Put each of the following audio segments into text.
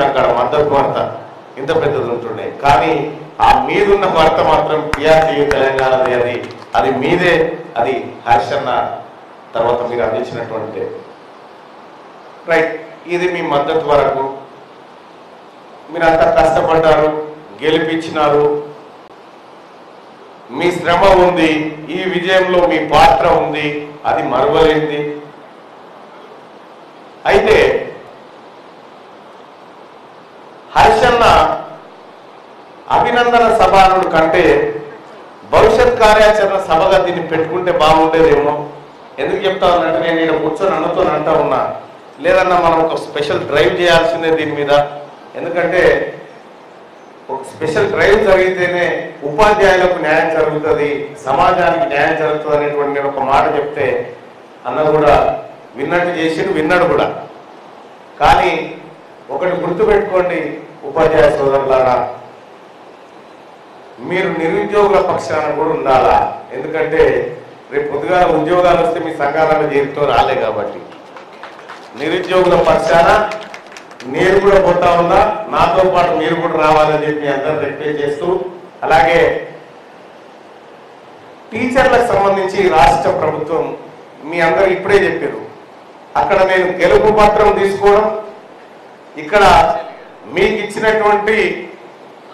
అక్కడ మద్దతు వార్త ఇంత పెద్దది ఉంటుండే, కానీ ఆ మీదున్న వార్త మాత్రం టీఆర్టీయూ తెలంగాణది, అది మీదే, అది హర్షన్న తర్వాత మీరు అందించినటువంటి రైట్. ఇది మీ మద్దతు వరకు. మీరంతా కష్టపడ్డారు, గెలిపించినారు, మీ శ్రమ ఉంది, ఈ విజయంలో మీ పాత్ర ఉంది, అది మరువలేంది. అయితే హర్షన్న అభినందన సభనుడు కంటే భవిష్యత్ కార్యాచరణ సభగా దీన్ని పెట్టుకుంటే బాగుండేదేమో. ఎందుకు చెప్తా ఉన్నట్టు నేను ఇక్కడ కూర్చొని అన్నతో అంటా ఉన్నా, లేదన్నా మనం ఒక స్పెషల్ డ్రైవ్ చేయాల్సిందే దీని మీద. ఎందుకంటే ఒక స్పెషల్ డ్రైవ్ జరిగితేనే ఉపాధ్యాయులకు న్యాయం జరుగుతుంది, సమాజానికి న్యాయం జరుగుతుంది అనేటువంటి నేను ఒక మాట చెప్తే అన్న కూడా విన్నట్టు చేసి విన్నాడు కూడా. కానీ ఒకటి గుర్తుపెట్టుకోండి ఉపాధ్యాయ సోదరులారా, మీరు నిరుద్యోగుల పక్షాన కూడా ఉండాలా. ఎందుకంటే రేపు పొద్దుగా ఉద్యోగాలు వస్తే మీ సంఘాలలో చేరుతో రాలే కాబట్టి నిరుద్యోగుల పక్షాన నేను కూడా పోతా ఉన్నా, నాతో పాటు మీరు కూడా రావాలని చెప్పి అందరూ రిక్వెస్ట్ చేస్తూ, అలాగే టీచర్లకు సంబంధించి రాష్ట్ర ప్రభుత్వం మీ అందరూ ఇప్పుడే చెప్పారు, అక్కడ నేను గెలుపు పత్రం తీసుకోవడం, ఇక్కడ మీకు ఇచ్చినటువంటి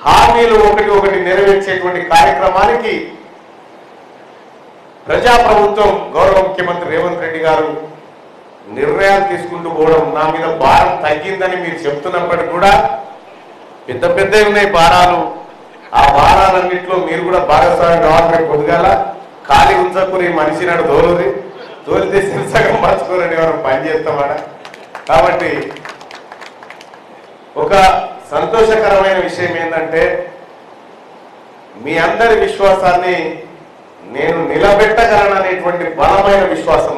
హామీలు ఒకటి నెరవేర్చేటువంటి కార్యక్రమానికి ప్రజాప్రభుత్వం గౌరవ ముఖ్యమంత్రి రేవంత్ రెడ్డి గారు నిర్ణయాలు తీసుకుంటూ పోవడం, నా మీద భారం తగ్గిందని మీరు చెప్తున్నప్పటికీ కూడా పెద్ద పెద్దవి ఉన్నాయి భారాలు. ఆ భారాలన్నింటిలో మీరు కూడా భాగస్వామి కావాలి. పొద్దుగాల ఖాళీ ఉంచకుని మనిషి నాడు తోలితే సగం పంచుకోరని ఎవరు పని చేస్తామట. కాబట్టి ఒక సంతోషకరమైన విషయం ఏంటంటే మీ అందరి విశ్వాసాన్ని నేను నిలబెట్టగలననేటువంటి బలమైన విశ్వాసం